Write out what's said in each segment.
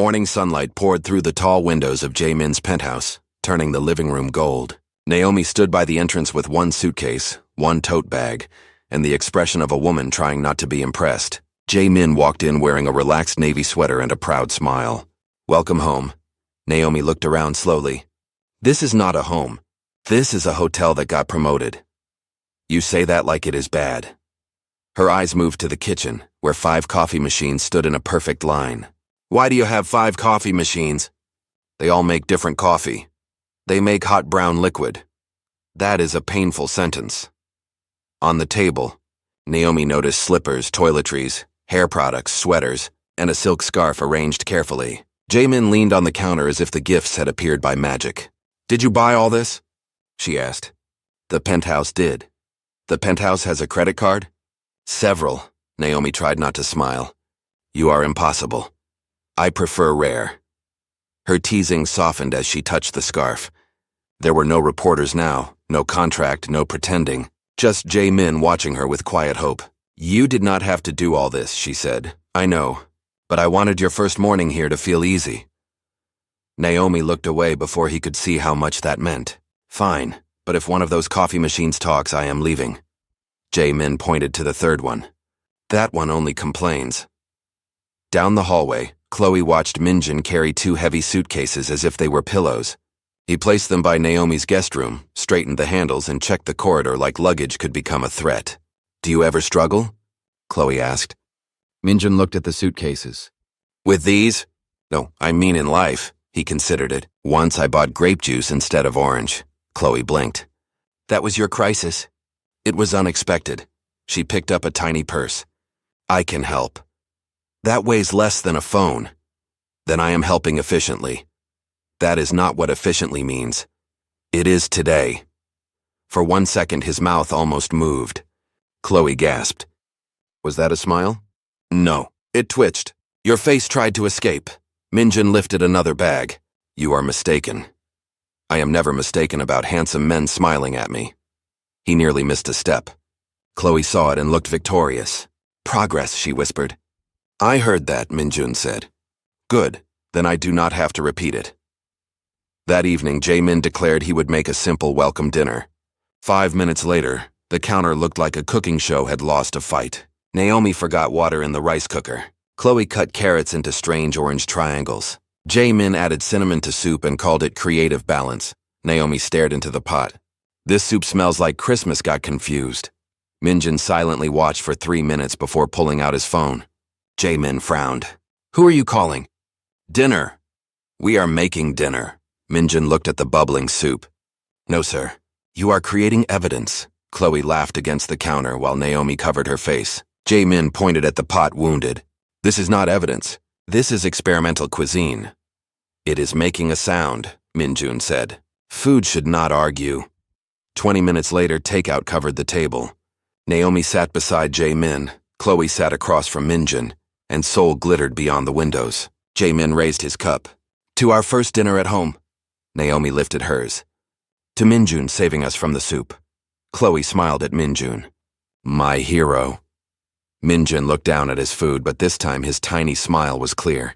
Morning sunlight poured through the tall windows of Jae-min's penthouse, turning the living room gold. Naomi stood by the entrance with one suitcase, one tote bag, and the expression of a woman trying not to be impressed. Jae-min walked in wearing a relaxed navy sweater and a proud smile. "Welcome home." Naomi looked around slowly. "This is not a home. This is a hotel that got promoted." "You say that like it is bad." Her eyes moved to the kitchen, where 5 coffee machines stood in a perfect line. "Why do you have 5 coffee machines?" "They all make different coffee. They make hot brown liquid." That is a painful sentence. On the table, Naomi noticed slippers, toiletries, hair products, sweaters, and a silk scarf arranged carefully. Jae-min leaned on the counter as if the gifts had appeared by magic. "Did you buy all this?" she asked. "The penthouse did." "The penthouse has a credit card?" "Several." Naomi tried not to smile. "You are impossible. I prefer rare." Her teasing softened as she touched the scarf. There were no reporters now, no contract, no pretending, just Jae-min watching her with quiet hope. "You did not have to do all this," she said. "I know, but I wanted your first morning here to feel easy." Naomi looked away before he could see how much that meant. "Fine, but if one of those coffee machines talks, I am leaving." Jae-min pointed to the third one. "That one only complains." Down the hallway, Chloe watched Minjin carry 2 heavy suitcases as if they were pillows. He placed them by Naomi's guest room, straightened the handles, and checked the corridor like luggage could become a threat. "Do you ever struggle?" Chloe asked. Minjin looked at the suitcases. "With these? No, I mean in life." He considered it. "Once I bought grape juice instead of orange." Chloe blinked. "That was your crisis?" "It was unexpected." She picked up a tiny purse. "I can help." "That weighs less than a phone." "Then I am helping efficiently." "That is not what efficiently means." "It is today." For 1 second his mouth almost moved. Chloe gasped. "Was that a smile?" "No. It twitched. Your face tried to escape." Minjin lifted another bag. "You are mistaken." "I am never mistaken about handsome men smiling at me." He nearly missed a step. Chloe saw it and looked victorious. "Progress," she whispered. "I heard that," Minjun said. "Good, then I do not have to repeat it." That evening, Jae-min declared he would make a simple welcome dinner. 5 minutes later, the counter looked like a cooking show had lost a fight. Naomi forgot water in the rice cooker. Chloe cut carrots into strange orange triangles. Jae-min added cinnamon to soup and called it creative balance. Naomi stared into the pot. "This soup smells like Christmas," got confused. Minjin silently watched for 3 minutes before pulling out his phone. Jae-min frowned. "Who are you calling?" "Dinner." "We are making dinner." Minjin looked at the bubbling soup. "No, sir. You are creating evidence." Chloe laughed against the counter while Naomi covered her face. Jae-min pointed at the pot, wounded. "This is not evidence. This is experimental cuisine." "It is making a sound," Minjun said. "Food should not argue." 20 minutes later, takeout covered the table. Naomi sat beside Jae-min, Chloe sat across from Minjin, and Seoul glittered beyond the windows. Jae-min raised his cup. "To our first dinner at home." Naomi lifted hers. "To Minjun saving us from the soup." Chloe smiled at Minjun. "My hero." Minjin looked down at his food, but this time his tiny smile was clear.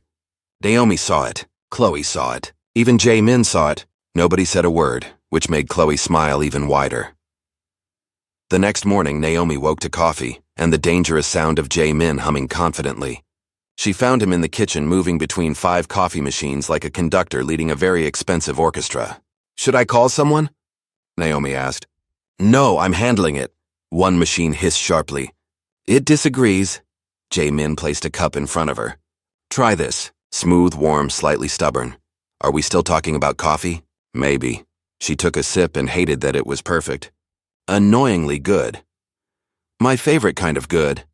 Naomi saw it. Chloe saw it. Even Jae-min saw it. Nobody said a word, which made Chloe smile even wider. The next morning, Naomi woke to coffee and the dangerous sound of Jae-min humming confidently. She found him in the kitchen moving between 5 coffee machines like a conductor leading a very expensive orchestra. "Should I call someone?" Naomi asked. "No, I'm handling it." One machine hissed sharply. "It disagrees." Jae-min placed a cup in front of her. "Try this. Smooth, warm, slightly stubborn. Are we still talking about coffee?" "Maybe." She took a sip and hated that it was perfect. "Annoyingly good." "My favorite kind of good."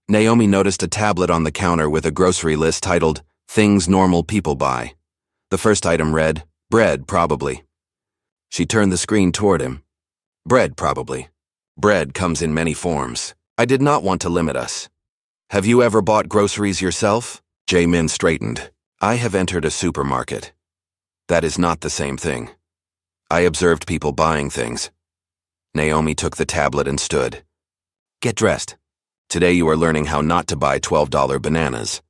Naomi noticed a tablet on the counter with a grocery list titled, "Things Normal People Buy." The first item read, "Bread, probably." She turned the screen toward him. "Bread, probably. Bread comes in many forms. I did not want to limit us." "Have you ever bought groceries yourself?" Jae-min straightened. "I have entered a supermarket." "That is not the same thing." "I observed people buying things." Naomi took the tablet and stood. "Get dressed. Today you are learning how not to buy $12 bananas."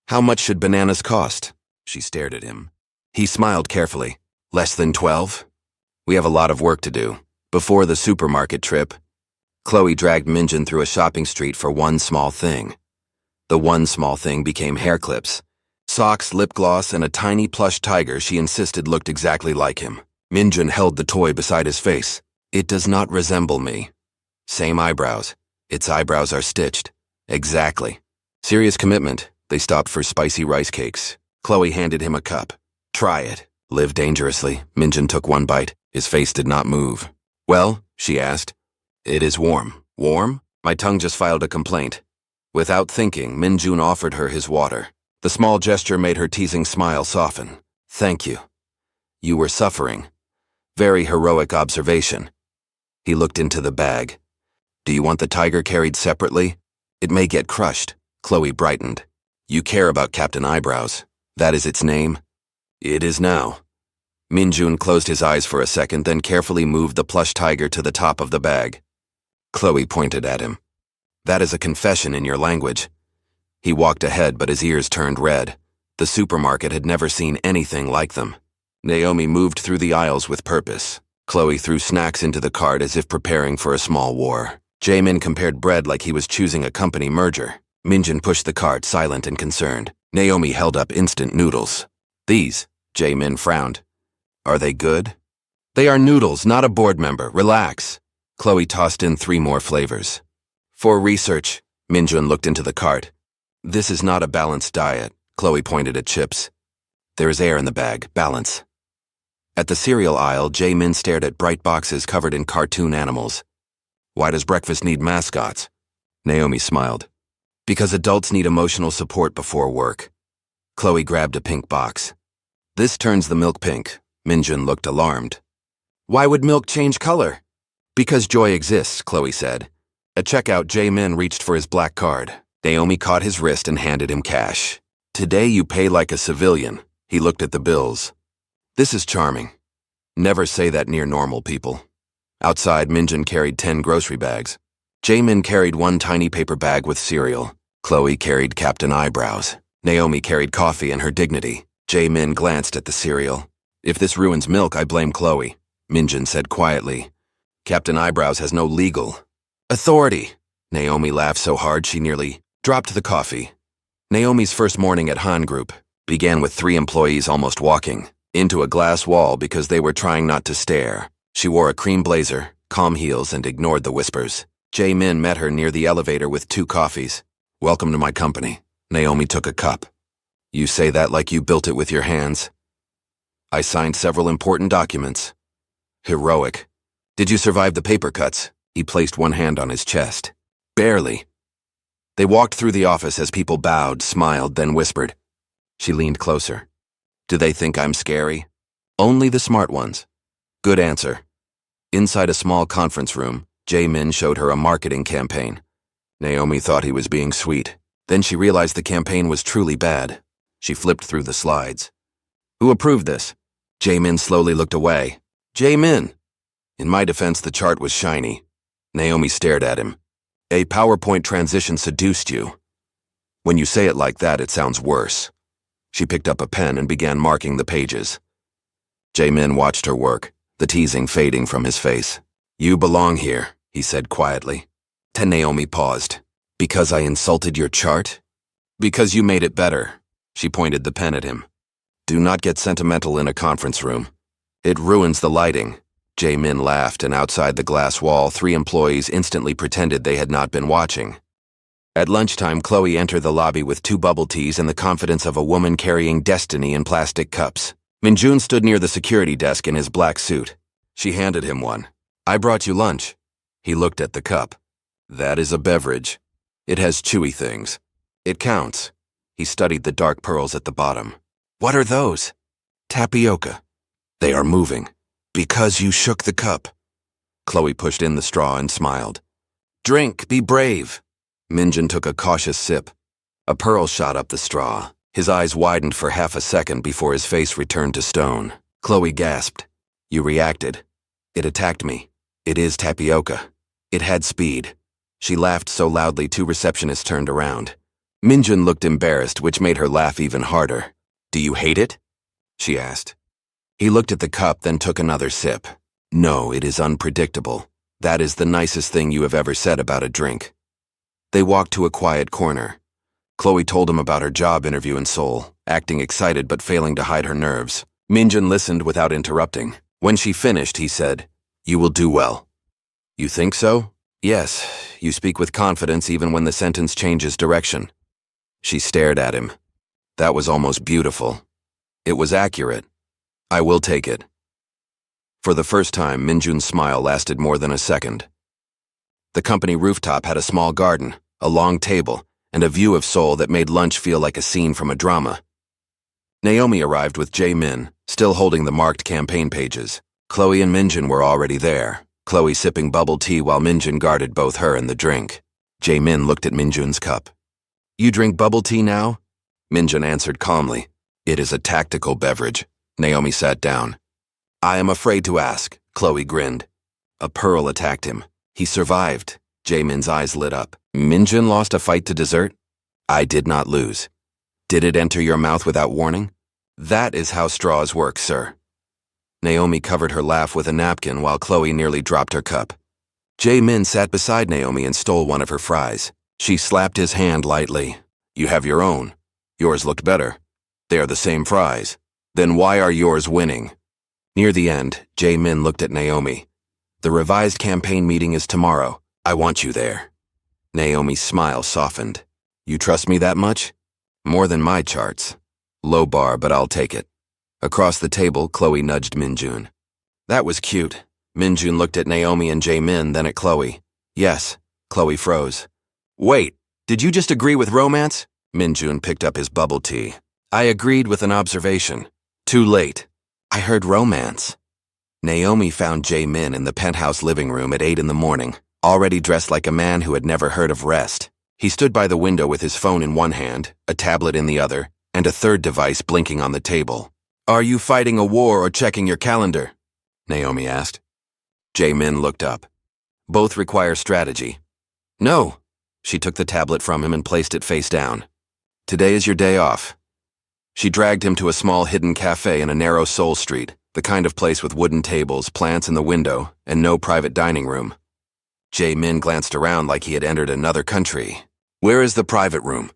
"How much should bananas cost?" She stared at him. He smiled carefully. Less than 12? We have a lot of work to do. Before the supermarket trip, Chloe dragged Minjin through a shopping street for one small thing. The one small thing became hair clips. Socks, lip gloss, and a tiny plush tiger she insisted looked exactly like him. Minjin held the toy beside his face. It does not resemble me. Same eyebrows. Its eyebrows are stitched. Exactly. Serious commitment. They stopped for spicy rice cakes. Chloe handed him a cup. Try it. Live dangerously. Minjin took one bite. His face did not move. Well, she asked. It is warm. Warm? My tongue just filed a complaint. Without thinking, Minjun offered her his water. The small gesture made her teasing smile soften. Thank you. You were suffering. Very heroic observation. He looked into the bag. Do you want the tiger carried separately? It may get crushed. Chloe brightened. You care about Captain Eyebrows. That is its name? It is now. Minjun closed his eyes for a second, then carefully moved the plush tiger to the top of the bag. Chloe pointed at him. That is a confession in your language. He walked ahead, but his ears turned red. The supermarket had never seen anything like them. Naomi moved through the aisles with purpose. Chloe threw snacks into the cart as if preparing for a small war. Jaemin compared bread like he was choosing a company merger. Minjin pushed the cart, silent and concerned. Naomi held up instant noodles. These, Jaemin frowned. Are they good? They are noodles, not a board member. Relax. Chloe tossed in 3 more flavors. For research, Minjun looked into the cart. This is not a balanced diet. Chloe pointed at chips. There is air in the bag. Balance. At the cereal aisle, Jaemin stared at bright boxes covered in cartoon animals. Why does breakfast need mascots? Naomi smiled. Because adults need emotional support before work. Chloe grabbed a pink box. This turns the milk pink. Minjun looked alarmed. Why would milk change color? Because joy exists, Chloe said. At checkout, Jaemin reached for his black card. Naomi caught his wrist and handed him cash. Today you pay like a civilian. He looked at the bills. This is charming. Never say that near normal people. Outside, Minjun carried 10 grocery bags. Jaemin carried 1 tiny paper bag with cereal. Chloe carried Captain Eyebrows. Naomi carried coffee and her dignity. Jaemin glanced at the cereal. If this ruins milk, I blame Chloe, Minjun said quietly. Captain Eyebrows has no legal authority. Naomi laughed so hard she nearly dropped the coffee. Naomi's first morning at Han Group began with 3 employees almost walking into a glass wall because they were trying not to stare. She wore a cream blazer, calm heels, and ignored the whispers. Jaemin met her near the elevator with 2 coffees. Welcome to my company. Naomi took a cup. You say that like you built it with your hands. I signed several important documents. Heroic. Did you survive the paper cuts? He placed one hand on his chest. Barely. They walked through the office as people bowed, smiled, then whispered. She leaned closer. Do they think I'm scary? Only the smart ones. Good answer. Inside a small conference room, Jaemin showed her a marketing campaign. Naomi thought he was being sweet. Then she realized the campaign was truly bad. She flipped through the slides. Who approved this? Jaemin slowly looked away. Jaemin! In my defense, the chart was shiny. Naomi stared at him. A PowerPoint transition seduced you. When you say it like that, it sounds worse. She picked up a pen and began marking the pages. Jaemin watched her work, the teasing fading from his face. You belong here, he said quietly. Then Naomi paused. Because I insulted your chart? Because you made it better. She pointed the pen at him. Do not get sentimental in a conference room. It ruins the lighting. Jaemin laughed, and outside the glass wall, 3 employees instantly pretended they had not been watching. At lunchtime, Chloe entered the lobby with 2 bubble teas and the confidence of a woman carrying destiny in plastic cups. Minjun stood near the security desk in his black suit. She handed him one. I brought you lunch. He looked at the cup. That is a beverage. It has chewy things. It counts. He studied the dark pearls at the bottom. What are those? Tapioca. They are moving. Because you shook the cup. Chloe pushed in the straw and smiled. Drink, be brave. Minjun took a cautious sip. A pearl shot up the straw. His eyes widened for half a second before his face returned to stone. Chloe gasped. You reacted. It attacked me. It is tapioca. It had speed. She laughed so loudly 2 receptionists turned around. Minjun looked embarrassed, which made her laugh even harder. Do you hate it? She asked. He looked at the cup, then took another sip. No, it is unpredictable. That is the nicest thing you have ever said about a drink. They walked to a quiet corner. Chloe told him about her job interview in Seoul, acting excited but failing to hide her nerves. Minjun listened without interrupting. When she finished, he said, "You will do well." "You think so?" "Yes, you speak with confidence even when the sentence changes direction." She stared at him. That was almost beautiful. It was accurate. "I will take it." For the first time, Minjun's smile lasted more than a second. The company rooftop had a small garden, a long table, and a view of Seoul that made lunch feel like a scene from a drama. Naomi arrived with Jae-min, still holding the marked campaign pages. Chloe and Minjun were already there, Chloe sipping bubble tea while Minjun guarded both her and the drink. Jae-min looked at Minjun's cup. "You drink bubble tea now?" Minjun answered calmly. "It is a tactical beverage." Naomi sat down. "I am afraid to ask," Chloe grinned. A pearl attacked him. He survived. Jae-min's eyes lit up. "Minjun lost a fight to dessert?" "I did not lose." "Did it enter your mouth without warning?" "That is how straws work, sir." Naomi covered her laugh with a napkin while Chloe nearly dropped her cup. Jae-min sat beside Naomi and stole one of her fries. She slapped his hand lightly. "You have your own. Yours looked better. They are the same fries. Then why are yours winning?" Near the end, Jae-min looked at Naomi. "The revised campaign meeting is tomorrow. I want you there." Naomi's smile softened. "You trust me that much?" "More than my charts. Low bar, but I'll take it." Across the table, Chloe nudged Minjun. "That was cute." Minjun looked at Naomi and Jae-min, then at Chloe. "Yes." Chloe froze. "Wait, did you just agree with romance?" Minjun picked up his bubble tea. "I agreed with an observation. Too late. I heard romance." Naomi found Jae-min in the penthouse living room at 8 in the morning, already dressed like a man who had never heard of rest. He stood by the window with his phone in one hand, a tablet in the other, and a third device blinking on the table. "Are you fighting a war or checking your calendar?" Naomi asked. Jae-min looked up. "Both require strategy." "No." She took the tablet from him and placed it face down. "Today is your day off." She dragged him to a small hidden cafe in a narrow Seoul street, the kind of place with wooden tables, plants in the window, and no private dining room. Jae-min glanced around like he had entered another country. "Where is the private room?"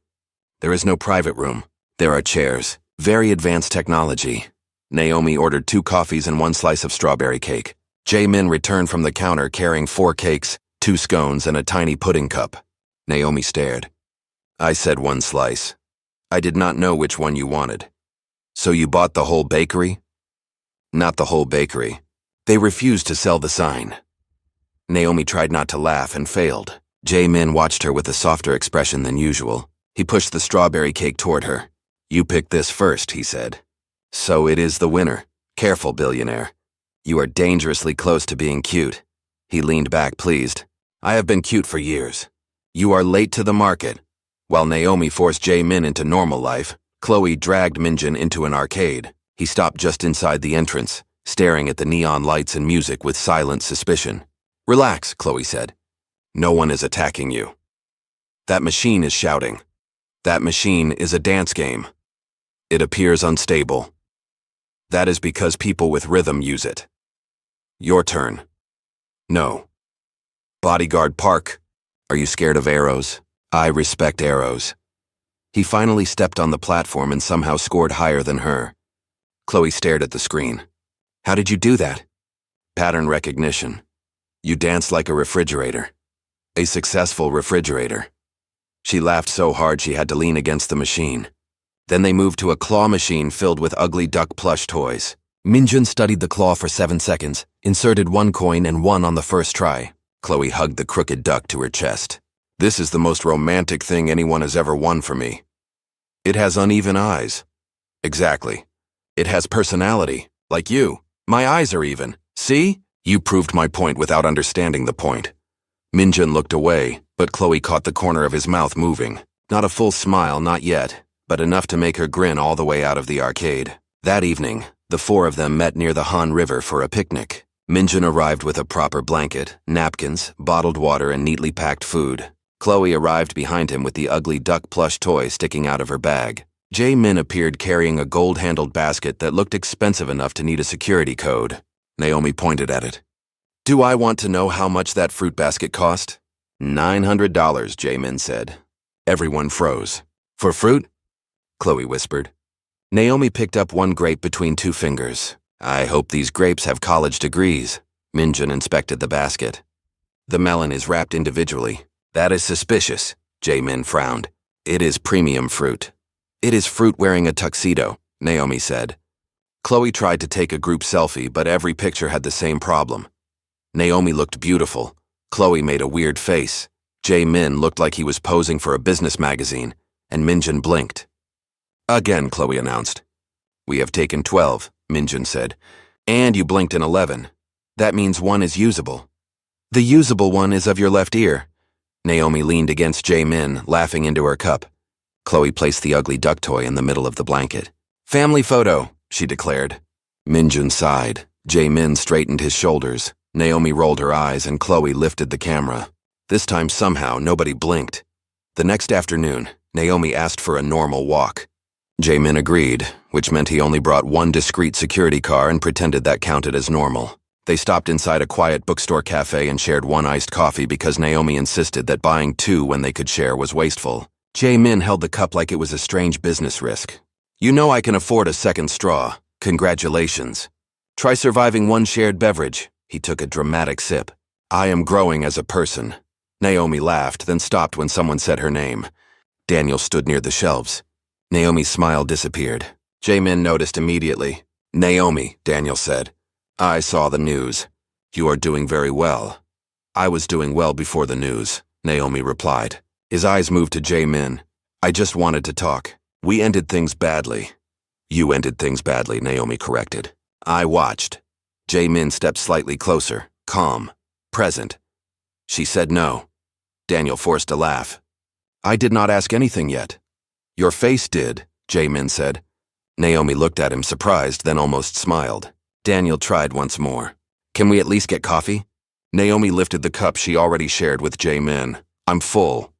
"There is no private room. There are chairs. Very advanced technology." Naomi ordered 2 coffees and 1 slice of strawberry cake. Jae-min returned from the counter carrying 4 cakes, 2 scones, and a tiny pudding cup. Naomi stared. "I said 1 slice. I did not know which one you wanted." "So you bought the whole bakery?" "Not the whole bakery. They refused to sell the sign." Naomi tried not to laugh and failed. Jae-min watched her with a softer expression than usual. He pushed the strawberry cake toward her. "You picked this first," he said. "So it is the winner. Careful, billionaire. You are dangerously close to being cute." He leaned back, pleased. "I have been cute for years." "You are late to the market." While Naomi forced Jae-min into normal life, Chloe dragged Minjun into an arcade. He stopped just inside the entrance, staring at the neon lights and music with silent suspicion. "Relax," Chloe said. "No one is attacking you." "That machine is shouting." "That machine is a dance game. It appears unstable. That is because people with rhythm use it." "Your turn." "No." "Bodyguard Park. Are you scared of arrows? I respect arrows." He finally stepped on the platform and somehow scored higher than her. Chloe stared at the screen. "How did you do that?" "Pattern recognition. You dance like a refrigerator. A successful refrigerator." She laughed so hard she had to lean against the machine. Then they moved to a claw machine filled with ugly duck plush toys. Minjun studied the claw for 7 seconds, inserted 1 coin and won on the first try. Chloe hugged the crooked duck to her chest. "This is the most romantic thing anyone has ever won for me." "It has uneven eyes." "Exactly. It has personality, like you. My eyes are even. See? You proved my point without understanding the point." Minjun looked away, but Chloe caught the corner of his mouth moving. Not a full smile, not yet, but enough to make her grin all the way out of the arcade. That evening, the 4 of them met near the Han River for a picnic. Minjun arrived with a proper blanket, napkins, bottled water, and neatly packed food. Chloe arrived behind him with the ugly duck plush toy sticking out of her bag. Jae-min appeared carrying a gold-handled basket that looked expensive enough to need a security code. Naomi pointed at it. Do I want to know how much that fruit basket cost? $900, Jae-min said. Everyone froze. For fruit? Chloe whispered. Naomi picked up one grape between two fingers. I hope these grapes have college degrees. Minjun inspected the basket. The melon is wrapped individually. That is suspicious, Jae-min frowned. It is premium fruit. It is fruit wearing a tuxedo, Naomi said. Chloe tried to take a group selfie, but every picture had the same problem. Naomi looked beautiful. Chloe made a weird face. Jae-min looked like he was posing for a business magazine, and Minjun blinked. Again, Chloe announced. We have taken 12, Minjun said. And you blinked in 11. That means one is usable. The usable one is of your left ear. Naomi leaned against Jae-min, laughing into her cup. Chloe placed the ugly duck toy in the middle of the blanket. Family photo, she declared. Minjun sighed. Jae-min straightened his shoulders. Naomi rolled her eyes and Chloe lifted the camera. This time somehow nobody blinked. The next afternoon, Naomi asked for a normal walk. Jae-min agreed, which meant he only brought one discreet security car and pretended that counted as normal. They stopped inside a quiet bookstore cafe and shared one iced coffee because Naomi insisted that buying two when they could share was wasteful. Jae-min held the cup like it was a strange business risk. You know I can afford a second straw. Congratulations. Try surviving one shared beverage. He took a dramatic sip. I am growing as a person. Naomi laughed, then stopped when someone said her name. Daniel stood near the shelves. Naomi's smile disappeared. Jae-min noticed immediately. Naomi, Daniel said. I saw the news. You are doing very well. I was doing well before the news, Naomi replied. His eyes moved to Jae-min. I just wanted to talk. We ended things badly. You ended things badly, Naomi corrected. I watched. Jae-min stepped slightly closer, calm, present. She said no. Daniel forced a laugh. I did not ask anything yet. Your face did, Jae-min said. Naomi looked at him surprised, then almost smiled. Daniel tried once more. Can we at least get coffee? Naomi lifted the cup she already shared with Jae-min. I'm full.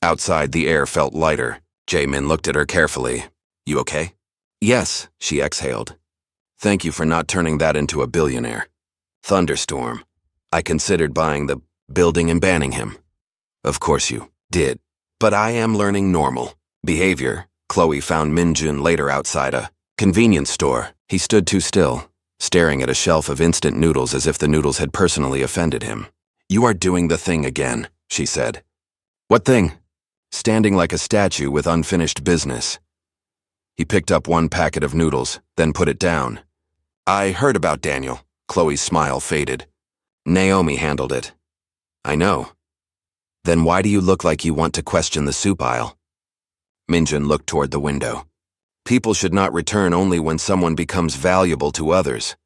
Outside, the air felt lighter. Jae-min looked at her carefully. You okay? Yes, she exhaled. Thank you for not turning that into a billionaire. Thunderstorm. I considered buying the building and banning him. Of course you did. But I am learning normal behavior. Chloe found Minjun later outside a convenience store. He stood too still, staring at a shelf of instant noodles as if the noodles had personally offended him. You are doing the thing again, she said. What thing? Standing like a statue with unfinished business. He picked up one packet of noodles, then put it down. I heard about Daniel. Chloe's smile faded. Naomi handled it. I know. Then why do you look like you want to question the soup aisle? Minjun looked toward the window. People should not return only when someone becomes valuable to others.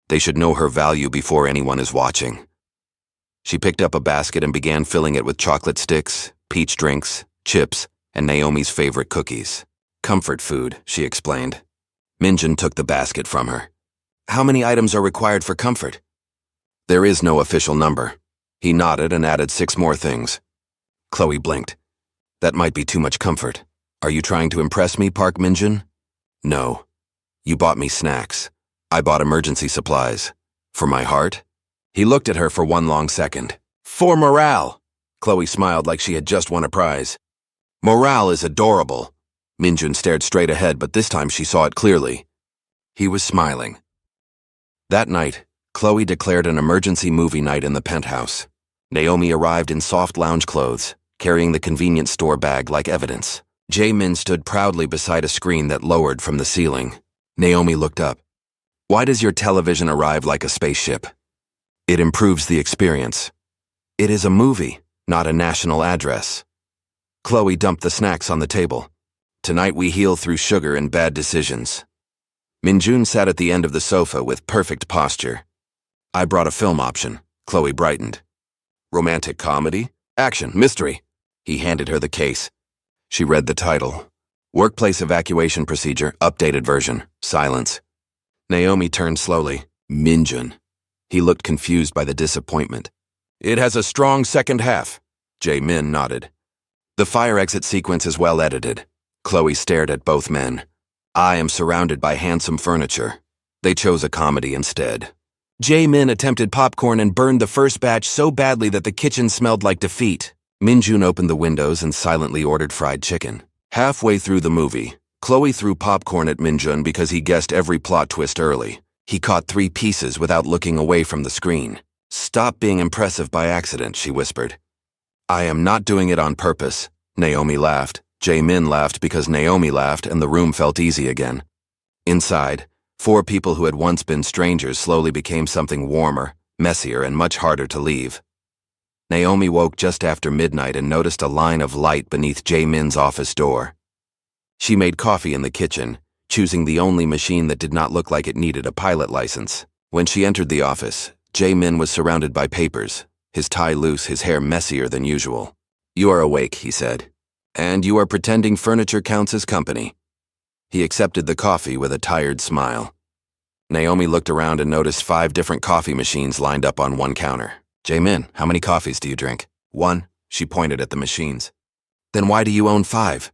They should know her value before anyone is watching. She picked up a basket and began filling it with chocolate sticks, peach drinks, chips, and Naomi's favorite cookies. Comfort food, she explained. Minjun took the basket from her. How many items are required for comfort? There is no official number. He nodded and added 6 more things. Chloe blinked. That might be too much comfort. Are you trying to impress me, Park Minjun? No. You bought me snacks. I bought emergency supplies. For my heart? He looked at her for one long second. For morale! Chloe smiled like she had just won a prize. Morale is adorable. Minjun stared straight ahead, but this time she saw it clearly. He was smiling. That night, Chloe declared an emergency movie night in the penthouse. Naomi arrived in soft lounge clothes, carrying the convenience store bag like evidence. Jae-min stood proudly beside a screen that lowered from the ceiling. Naomi looked up. Why does your television arrive like a spaceship? It improves the experience. It is a movie, not a national address. Chloe dumped the snacks on the table. Tonight we heal through sugar and bad decisions. Minjun sat at the end of the sofa with perfect posture. I brought a film option. Chloe brightened. Romantic comedy? Action, mystery. He handed her the case. She read the title. Workplace Evacuation Procedure, updated version. Silence. Naomi turned slowly. Minjun. He looked confused by the disappointment. It has a strong second half. Jae-min nodded. The fire exit sequence is well edited. Chloe stared at both men. I am surrounded by handsome furniture. They chose a comedy instead. Jae-min attempted popcorn and burned the first batch so badly that the kitchen smelled like defeat. Minjun opened the windows and silently ordered fried chicken. Halfway through the movie, Chloe threw popcorn at Minjun because he guessed every plot twist early. He caught 3 pieces without looking away from the screen. Stop being impressive by accident, she whispered. I am not doing it on purpose. Naomi laughed. Jae-min laughed because Naomi laughed, and the room felt easy again. Inside, 4 people who had once been strangers slowly became something warmer, messier, and much harder to leave. Naomi woke just after midnight and noticed a line of light beneath Jae-min's office door. She made coffee in the kitchen, choosing the only machine that did not look like it needed a pilot license. When she entered the office, Jae-min was surrounded by papers, his tie loose, his hair messier than usual. You are awake, he said. And you are pretending furniture counts as company. He accepted the coffee with a tired smile. Naomi looked around and noticed 5 different coffee machines lined up on one counter. Jae-min, how many coffees do you drink? 1, she pointed at the machines. Then why do you own 5?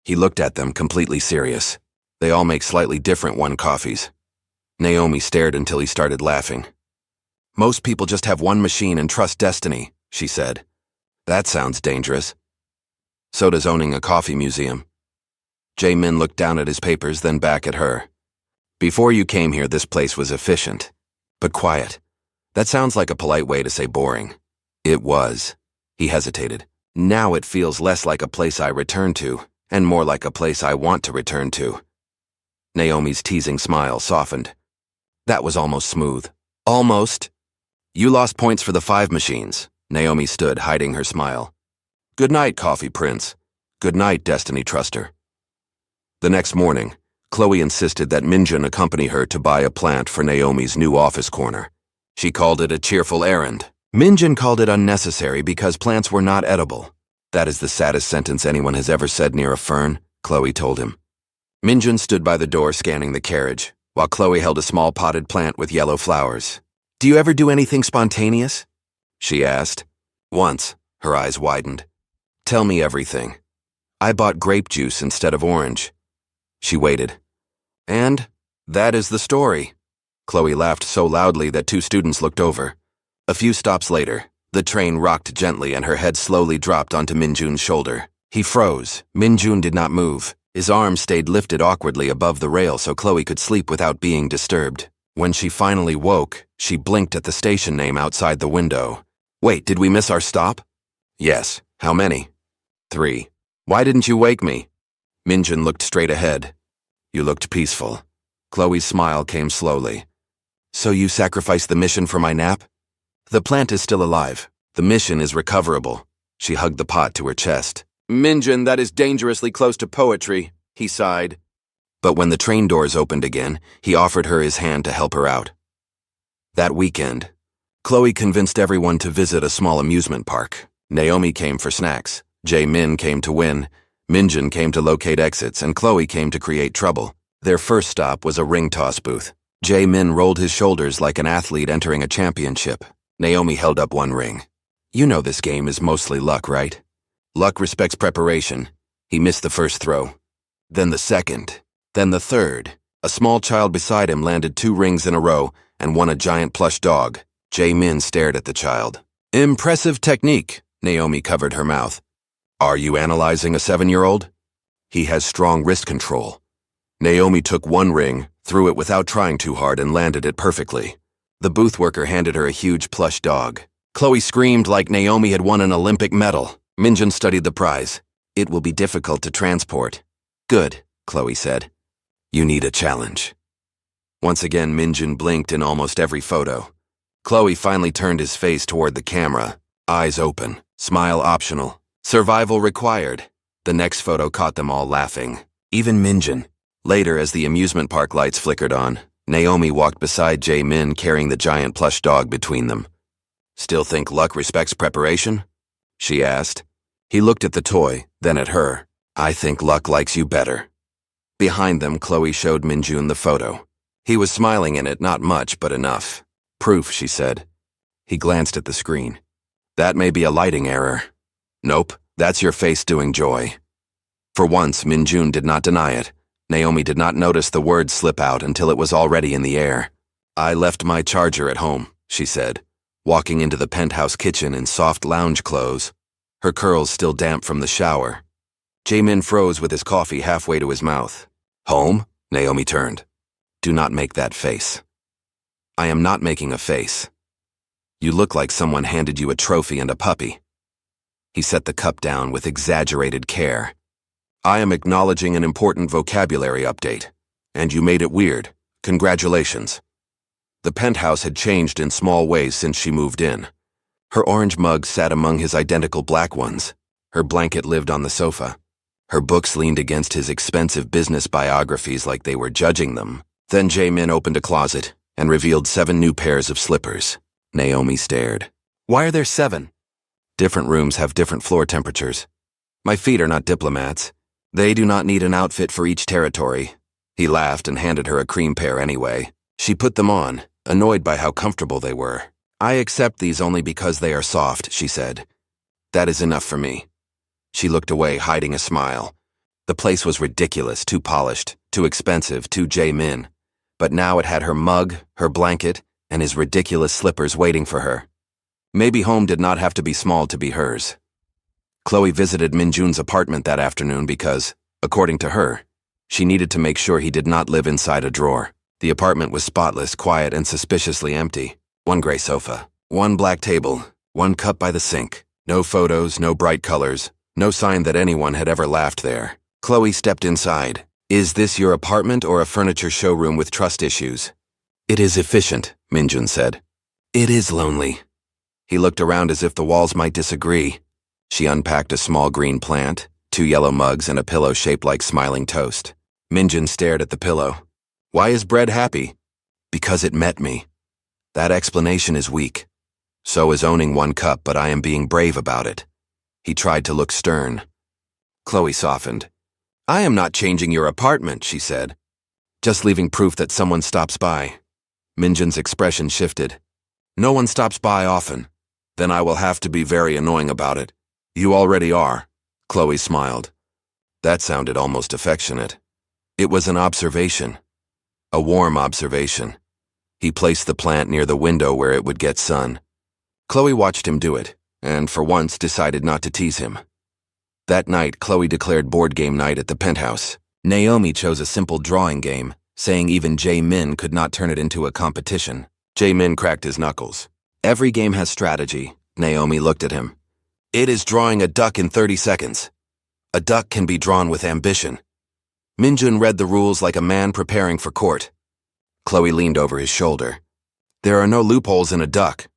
He looked at them, completely serious. They all make slightly different 1 coffees. Naomi stared until he started laughing. Most people just have 1 machine and trust destiny, she said. That sounds dangerous. So does owning a coffee museum. Jae-min looked down at his papers, then back at her. Before you came here, this place was efficient. But quiet. That sounds like a polite way to say boring. It was. He hesitated. Now it feels less like a place I return to, and more like a place I want to return to. Naomi's teasing smile softened. That was almost smooth. Almost. You lost points for the 5 machines. Naomi stood, hiding her smile. Good night, Coffee Prince. Good night, Destiny Truster. The next morning, Chloe insisted that Minjun accompany her to buy a plant for Naomi's new office corner. She called it a cheerful errand. Minjun called it unnecessary because plants were not edible. That is the saddest sentence anyone has ever said near a fern, Chloe told him. Minjun stood by the door scanning the carriage, while Chloe held a small potted plant with yellow flowers. Do you ever do anything spontaneous? She asked. Once, her eyes widened. Tell me everything. I bought grape juice instead of orange. She waited. And that is the story. Chloe laughed so loudly that 2 students looked over. A few stops later, the train rocked gently and her head slowly dropped onto Minjun's shoulder. He froze. Minjun did not move. His arm stayed lifted awkwardly above the rail so Chloe could sleep without being disturbed. When she finally woke, she blinked at the station name outside the window. Wait, did we miss our stop? Yes. How many? 3. Why didn't you wake me? Minjun looked straight ahead. You looked peaceful. Chloe's smile came slowly. So you sacrificed the mission for my nap? The plant is still alive. The mission is recoverable. She hugged the pot to her chest. Minjun, that is dangerously close to poetry, he sighed. But when the train doors opened again, he offered her his hand to help her out. That weekend, Chloe convinced everyone to visit a small amusement park. Naomi came for snacks. Jae-min came to win. Minjun came to locate exits, and Chloe came to create trouble. Their first stop was a ring toss booth. Jae-min rolled his shoulders like an athlete entering a championship. Naomi held up 1 ring. You know this game is mostly luck, right? Luck respects preparation. He missed the first throw. Then the second. Then the third. A small child beside him landed 2 rings in a row and won a giant plush dog. Jae-min stared at the child. Impressive technique. Naomi covered her mouth. Are you analyzing a 7-year-old? He has strong wrist control. Naomi took 1 ring, threw it without trying too hard, and landed it perfectly. The booth worker handed her a huge plush dog. Chloe screamed like Naomi had won an Olympic medal. Minjun studied the prize. It will be difficult to transport. Good, Chloe said. You need a challenge. Once again, Minjun blinked in almost every photo. Chloe finally turned his face toward the camera. Eyes open, smile optional. Survival required. The next photo caught them all laughing. Even Minjun. Later, as the amusement park lights flickered on, Naomi walked beside Jae-min carrying the giant plush dog between them. Still think luck respects preparation? She asked. He looked at the toy, then at her. I think luck likes you better. Behind them, Chloe showed Minjun the photo. He was smiling in it, not much, but enough. Proof, she said. He glanced at the screen. That may be a lighting error. Nope, that's your face doing joy. For once, Minjun did not deny it. Naomi did not notice the word slip out until it was already in the air. "I left my charger at home," she said, walking into the penthouse kitchen in soft lounge clothes, her curls still damp from the shower. Jaemin froze with his coffee halfway to his mouth. "Home?" Naomi turned. "Do not make that face." "I am not making a face. You look like someone handed you a trophy and a puppy." He set the cup down with exaggerated care. "I am acknowledging an important vocabulary update, and you made it weird. Congratulations." The penthouse had changed in small ways since she moved in. Her orange mug sat among his identical black ones. Her blanket lived on the sofa. Her books leaned against his expensive business biographies like they were judging them. Then Jaemin opened a closet and revealed 7 new pairs of slippers. Naomi stared. "Why are there 7? Different rooms have different floor temperatures. My feet are not diplomats. They do not need an outfit for each territory." He laughed and handed her a cream pair anyway. She put them on, annoyed by how comfortable they were. "I accept these only because they are soft," she said. "That is enough for me." She looked away, hiding a smile. The place was ridiculous, too polished, too expensive, too Jaemin. But now it had her mug, her blanket, and his ridiculous slippers waiting for her. Maybe home did not have to be small to be hers. Chloe visited Minjun's apartment that afternoon because, according to her, she needed to make sure he did not live inside a drawer. The apartment was spotless, quiet, and suspiciously empty. 1 gray sofa, 1 black table, 1 cup by the sink. No photos, no bright colors, no sign that anyone had ever laughed there. Chloe stepped inside. "Is this your apartment or a furniture showroom with trust issues?" "It is efficient," Minjun said. "It is lonely." He looked around as if the walls might disagree. She unpacked a small green plant, 2 yellow mugs, and a pillow shaped like smiling toast. Minjun stared at the pillow. "Why is bread happy?" "Because it met me." That explanation is weak. So is owning 1 cup, but I am being brave about it. He tried to look stern. Chloe softened. "I am not changing your apartment," she said. "Just leaving proof that someone stops by." Minjun's expression shifted. "No one stops by often. Then I will have to be very annoying about it." "You already are." Chloe smiled. That sounded almost affectionate. It was an observation. A warm observation. He placed the plant near the window where it would get sun. Chloe watched him do it, and for once decided not to tease him. That night, Chloe declared board game night at the penthouse. Naomi chose a simple drawing game, saying even Jaemin could not turn it into a competition. Jaemin cracked his knuckles. "Every game has strategy." Naomi looked at him. "It is drawing a duck in 30 seconds. A duck can be drawn with ambition." Minjun read the rules like a man preparing for court. Chloe leaned over his shoulder. "There are no loopholes in a duck."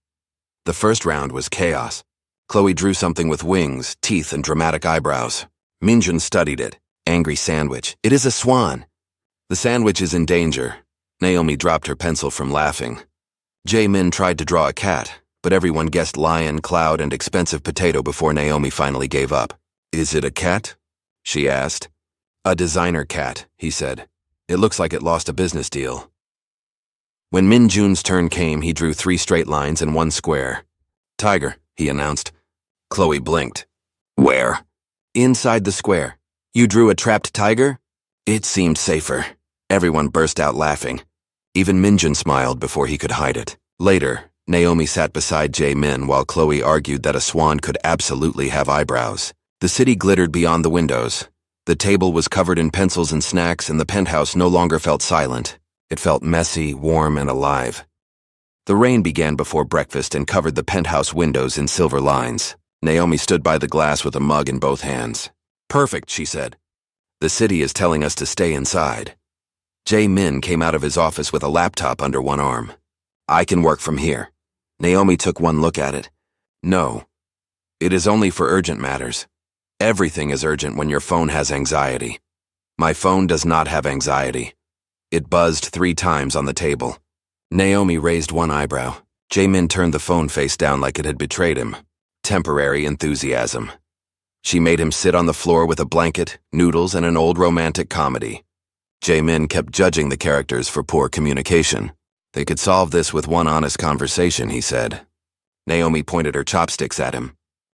The first round was chaos. Chloe drew something with wings, teeth, and dramatic eyebrows. Minjun studied it. "Angry sandwich. It is a swan." "The sandwich is in danger." Naomi dropped her pencil from laughing. Jaemin tried to draw a cat, but everyone guessed lion, cloud, and expensive potato before Naomi finally gave up. "Is it a cat?" she asked. "A designer cat," he said. "It looks like it lost a business deal." When Minjun's turn came, he drew 3 straight lines and 1 square. "Tiger," he announced. Chloe blinked. "Where?" "Inside the square." "You drew a trapped tiger?" It seemed safer. Everyone burst out laughing. Even Minjun smiled before he could hide it. Later, Naomi sat beside Jaemin while Chloe argued that a swan could absolutely have eyebrows. The city glittered beyond the windows. The table was covered in pencils and snacks, and the penthouse no longer felt silent. It felt messy, warm, and alive. The rain began before breakfast and covered the penthouse windows in silver lines. Naomi stood by the glass with a mug in both hands. "Perfect," she said. "The city is telling us to stay inside." Jaemin came out of his office with a laptop under one arm. "I can work from here." Naomi took one look at it. "No. It is only for urgent matters. Everything is urgent when your phone has anxiety. My phone does not have anxiety." It buzzed 3 times on the table. Naomi raised one eyebrow. Jaemin turned the phone face down like it had betrayed him. Temporary enthusiasm. She made him sit on the floor with a blanket, noodles, and an old romantic comedy. Jaemin kept judging the characters for poor communication. They could solve this with one honest conversation, he said. Naomi pointed her chopsticks at him.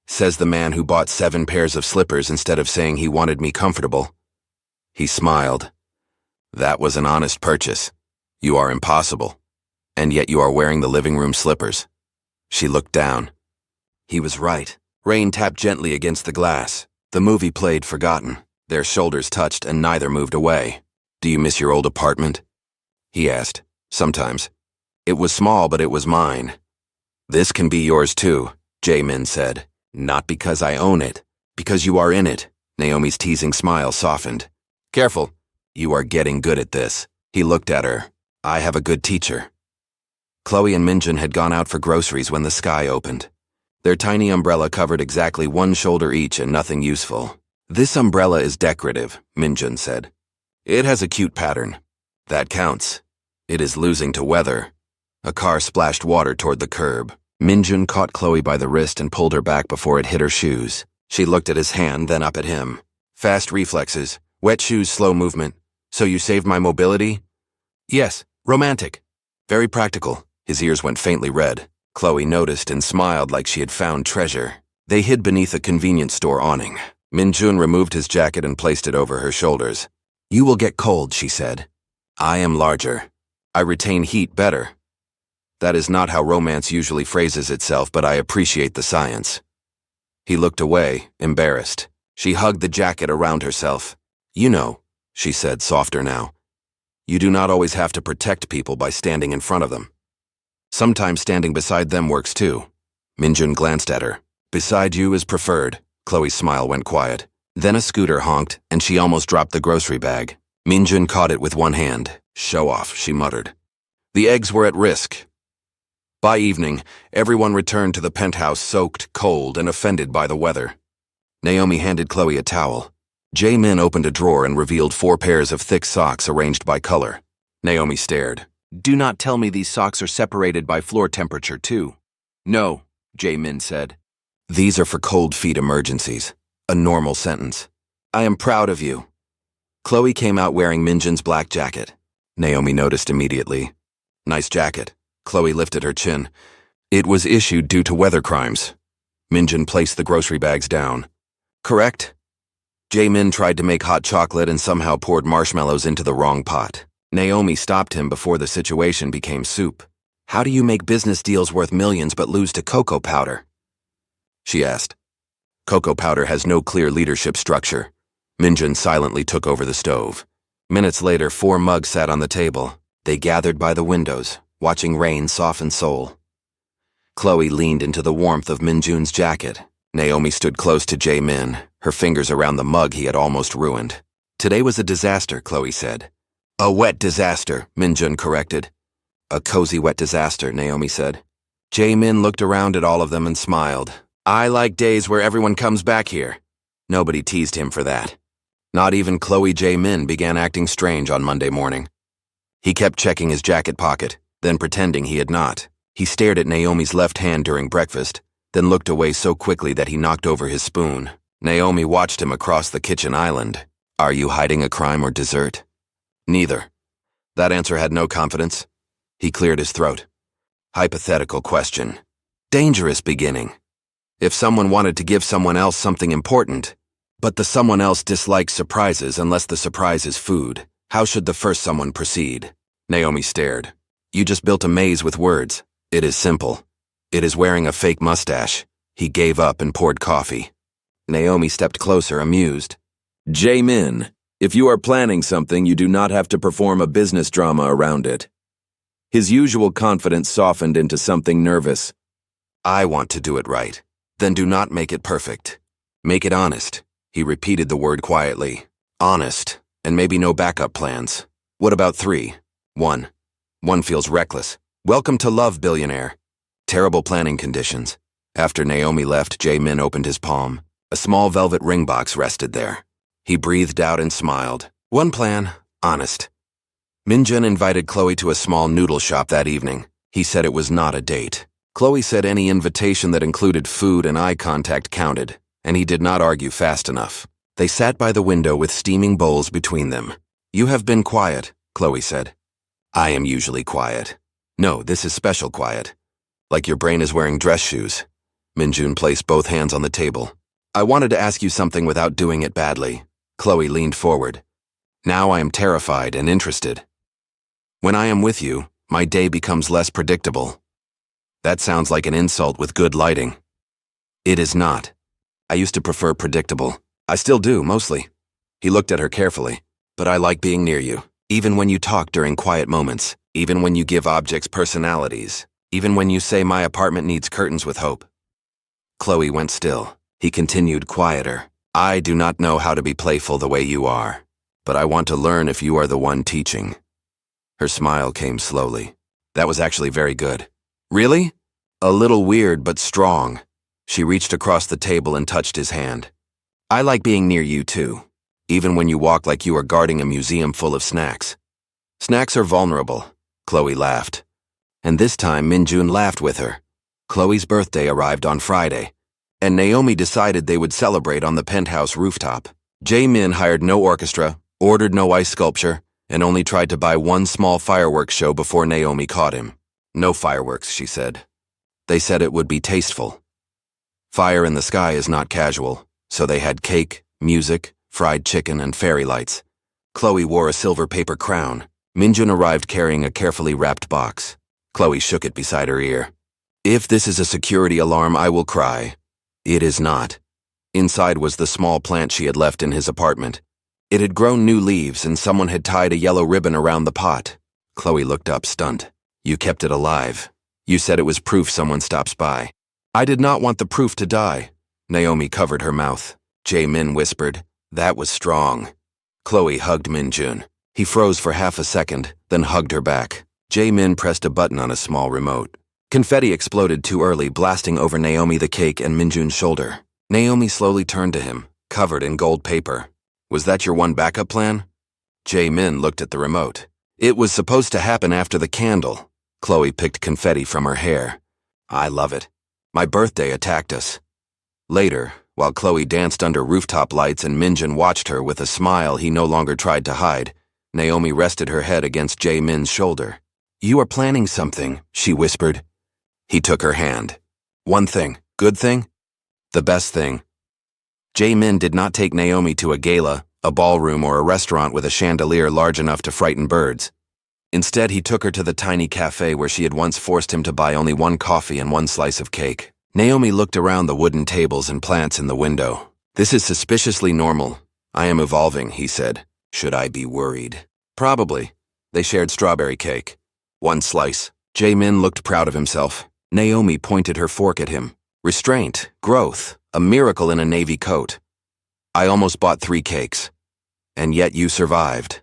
Says the man who bought 7 pairs of slippers instead of saying he wanted me comfortable. He smiled. That was an honest purchase. You are impossible. And yet you are wearing the living room slippers. She looked down. He was right. Rain tapped gently against the glass. The movie played Forgotten. Their shoulders touched and neither moved away. Do you miss your old apartment? He asked. Sometimes. It was small, but it was mine. This can be yours too, Jae-min said. Not because I own it, because you are in it. Naomi's teasing smile softened. Careful. You are getting good at this. He looked at her. I have a good teacher. Chloe and Minjun had gone out for groceries when the sky opened. Their tiny umbrella covered exactly 1 shoulder each and nothing useful. This umbrella is decorative, Minjun said. It has a cute pattern. That counts. It is losing to weather. A car splashed water toward the curb. Minjun caught Chloe by the wrist and pulled her back before it hit her shoes. She looked at his hand, then up at him. Fast reflexes. Wet shoes, slow movement. So you saved my mobility? Yes, romantic. Very practical. His ears went faintly red. Chloe noticed and smiled like she had found treasure. They hid beneath a convenience store awning. Minjun removed his jacket and placed it over her shoulders. You will get cold, she said. I am larger. I retain heat better. That is not how romance usually phrases itself, but I appreciate the science. He looked away, embarrassed. She hugged the jacket around herself. You know, she said, softer now. You do not always have to protect people by standing in front of them. Sometimes standing beside them works too. Minjun glanced at her. Beside you is preferred. Chloe's smile went quiet. Then a scooter honked, and she almost dropped the grocery bag. Minjun caught it with one hand. Show off, she muttered. The eggs were at risk. By evening, everyone returned to the penthouse soaked, cold, and offended by the weather. Naomi handed Chloe a towel. Jae-min opened a drawer and revealed 4 pairs of thick socks arranged by color. Naomi stared. Do not tell me these socks are separated by floor temperature, too. No, Jae-min said. These are for cold feet emergencies. A normal sentence. I am proud of you. Chloe came out wearing Minjun's black jacket. Naomi noticed immediately. Nice jacket. Chloe lifted her chin. It was issued due to weather crimes. Minjun placed the grocery bags down. Correct? Jae-min tried to make hot chocolate and somehow poured marshmallows into the wrong pot. Naomi stopped him before the situation became soup. How do you make business deals worth millions but lose to cocoa powder? She asked. Cocoa powder has no clear leadership structure. Minjun silently took over the stove. Minutes later, 4 mugs sat on the table. They gathered by the windows, watching rain soften soul. Chloe leaned into the warmth of Minjun's jacket. Naomi stood close to Jae-min, her fingers around the mug he had almost ruined. Today was a disaster, Chloe said. A wet disaster, Minjun corrected. A cozy wet disaster, Naomi said. Jae-min looked around at all of them and smiled. I like days where everyone comes back here. Nobody teased him for that. Not even Chloe Jae-min began acting strange on Monday morning. He kept checking his jacket pocket, then pretending he had not. He stared at Naomi's left hand during breakfast, then looked away so quickly that he knocked over his spoon. Naomi watched him across the kitchen island. Are you hiding a crime or dessert? Neither. That answer had no confidence. He cleared his throat. Hypothetical question. Dangerous beginning. If someone wanted to give someone else something important, but the someone else dislikes surprises unless the surprise is food, how should the first someone proceed? Naomi stared. You just built a maze with words. It is simple. It is wearing a fake mustache. He gave up and poured coffee. Naomi stepped closer, amused. Jae-min, if you are planning something, you do not have to perform a business drama around it. His usual confidence softened into something nervous. I want to do it right. Then do not make it perfect. Make it honest. He repeated the word quietly. Honest, and maybe no backup plans. What about 3? 1. 1 feels reckless. Welcome to love, billionaire. Terrible planning conditions. After Naomi left, Jae-min opened his palm. A small velvet ring box rested there. He breathed out and smiled. 1 plan, honest. Minjun invited Chloe to a small noodle shop that evening. He said it was not a date. Chloe said any invitation that included food and eye contact counted, and he did not argue fast enough. They sat by the window with steaming bowls between them. You have been quiet, Chloe said. I am usually quiet. No, this is special quiet. Like your brain is wearing dress shoes. Minjun placed both hands on the table. I wanted to ask you something without doing it badly. Chloe leaned forward. Now I am terrified and interested. When I am with you, my day becomes less predictable. That sounds like an insult with good lighting. It is not. I used to prefer predictable. I still do, mostly. He looked at her carefully. But I like being near you, even when you talk during quiet moments, even when you give objects personalities, even when you say my apartment needs curtains with hope. Chloe went still. He continued quieter. I do not know how to be playful the way you are, but I want to learn if you are the one teaching. Her smile came slowly. That was actually very good. Really? A little weird, but strong. She reached across the table and touched his hand. I like being near you too, even when you walk like you are guarding a museum full of snacks. Snacks are vulnerable, Chloe laughed. And this time Minjun laughed with her. Chloe's birthday arrived on Friday, and Naomi decided they would celebrate on the penthouse rooftop. Jae-min hired no orchestra, ordered no ice sculpture, and only tried to buy one small fireworks show before Naomi caught him. No fireworks, she said. They said it would be tasteful. Fire in the sky is not casual, so they had cake, music, fried chicken, and fairy lights. Chloe wore a silver paper crown. Minjun arrived carrying a carefully wrapped box. Chloe shook it beside her ear. If this is a security alarm, I will cry. It is not. Inside was the small plant she had left in his apartment. It had grown new leaves and someone had tied a yellow ribbon around the pot. Chloe looked up, stunned. You kept it alive. You said it was proof someone stops by. I did not want the proof to die. Naomi covered her mouth. Jae-min whispered. That was strong. Chloe hugged Minjun. He froze for half a second, then hugged her back. Jae-min pressed a button on a small remote. Confetti exploded too early, blasting over Naomi, the cake, and Minjun's shoulder. Naomi slowly turned to him, covered in gold paper. Was that your one backup plan? Jae-min looked at the remote. It was supposed to happen after the candle. Chloe picked confetti from her hair. I love it. My birthday attacked us. Later, while Chloe danced under rooftop lights and Minjun watched her with a smile he no longer tried to hide, Naomi rested her head against Jae-min's shoulder. You are planning something, she whispered. He took her hand. One thing. Good thing? The best thing. Jae-min did not take Naomi to a gala, a ballroom, or a restaurant with a chandelier large enough to frighten birds. Instead, he took her to the tiny cafe where she had once forced him to buy only one coffee and one slice of cake. Naomi looked around the wooden tables and plants in the window. This is suspiciously normal. I am evolving, he said. Should I be worried? Probably. They shared strawberry cake. One slice. Jae-min looked proud of himself. Naomi pointed her fork at him. Restraint, growth, a miracle in a navy coat. I almost bought 3 cakes. And yet you survived.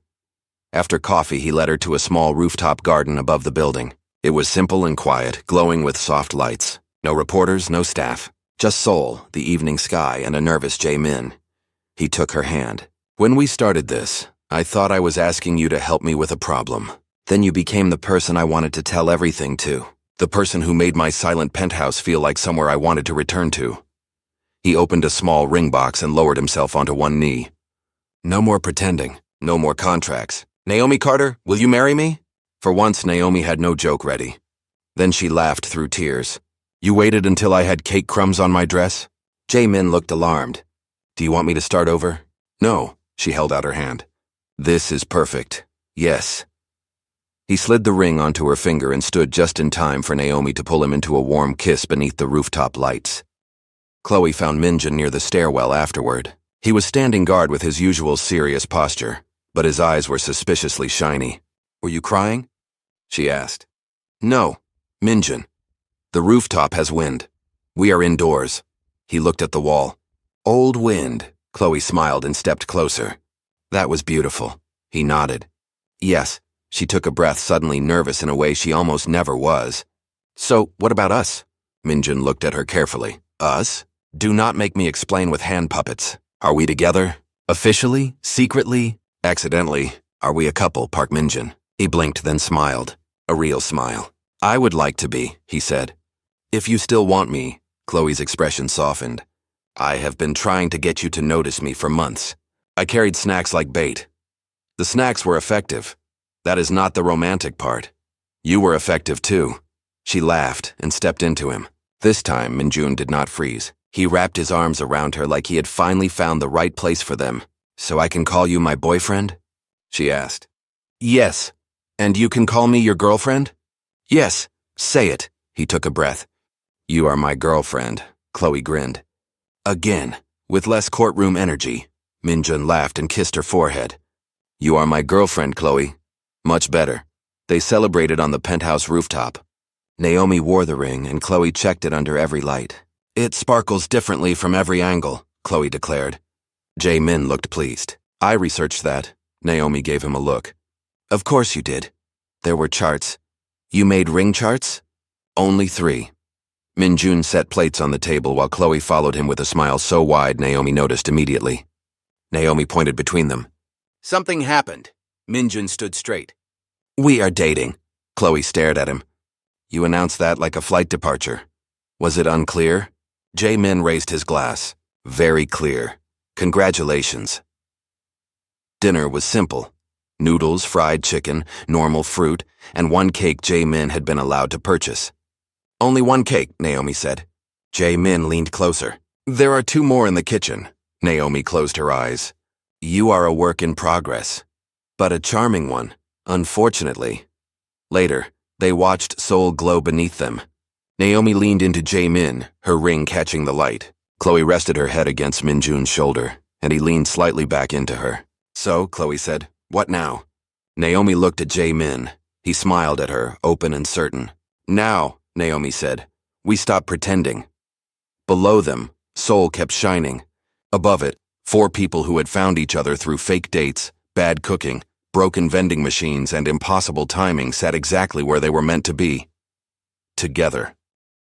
After coffee, he led her to a small rooftop garden above the building. It was simple and quiet, glowing with soft lights. No reporters, no staff. Just Seoul, the evening sky, and a nervous Jae-min. He took her hand. When we started this, I thought I was asking you to help me with a problem. Then you became the person I wanted to tell everything to. The person who made my silent penthouse feel like somewhere I wanted to return to. He opened a small ring box and lowered himself onto one knee. No more pretending. No more contracts. Naomi Carter, will you marry me? For once, Naomi had no joke ready. Then she laughed through tears. You waited until I had cake crumbs on my dress? Jae-min looked alarmed. Do you want me to start over? No, she held out her hand. This is perfect. Yes. He slid the ring onto her finger and stood just in time for Naomi to pull him into a warm kiss beneath the rooftop lights. Chloe found Minjun near the stairwell afterward. He was standing guard with his usual serious posture, but his eyes were suspiciously shiny. Were you crying? She asked. No, Minjun. The rooftop has wind. We are indoors. He looked at the wall. Old wind. Chloe smiled and stepped closer. That was beautiful. He nodded. Yes. She took a breath, suddenly nervous in a way she almost never was. So, what about us? Minjun looked at her carefully. Us? Do not make me explain with hand puppets. Are we together? Officially? Secretly? Accidentally? Are we a couple, Park Minjun? He blinked, then smiled. A real smile. I would like to be, he said. If you still want me, Chloe's expression softened. I have been trying to get you to notice me for months. I carried snacks like bait. The snacks were effective. That is not the romantic part. You were effective too. She laughed and stepped into him. This time, Minjun did not freeze. He wrapped his arms around her like he had finally found the right place for them. "So I can call you my boyfriend?" she asked. "Yes. And you can call me your girlfriend?" "Yes. Say it." He took a breath. "You are my girlfriend," Chloe grinned. Again, with less courtroom energy, Minjun laughed and kissed her forehead. "You are my girlfriend, Chloe. Much better." They celebrated on the penthouse rooftop. Naomi wore the ring and Chloe checked it under every light. "It sparkles differently from every angle," Chloe declared. Jae-min looked pleased. "I researched that." Naomi gave him a look. "Of course you did. There were charts. You made ring charts?" "Only 3. Minjun set plates on the table while Chloe followed him with a smile so wide Naomi noticed immediately. Naomi pointed between them. Something happened. Minjun stood straight. "We are dating." Chloe stared at him. "You announced that like a flight departure. Was it unclear?" Jae-min raised his glass. "Very clear. Congratulations." Dinner was simple. Noodles, fried chicken, normal fruit, and 1 cake Jae-min had been allowed to purchase. "Only 1 cake," Naomi said. Jae-min leaned closer. "There are 2 more in the kitchen." Naomi closed her eyes. "You are a work in progress, but a charming one, unfortunately." Later, they watched Seoul glow beneath them. Naomi leaned into Jae-min, her ring catching the light. Chloe rested her head against Minjun's shoulder, and he leaned slightly back into her. "So," Chloe said, "what now?" Naomi looked at Jae-min. He smiled at her, open and certain. "Now," Naomi said, "we stop pretending." Below them, Seoul kept shining. Above it, 4 people who had found each other through fake dates, bad cooking, broken vending machines, and impossible timing sat exactly where they were meant to be. Together.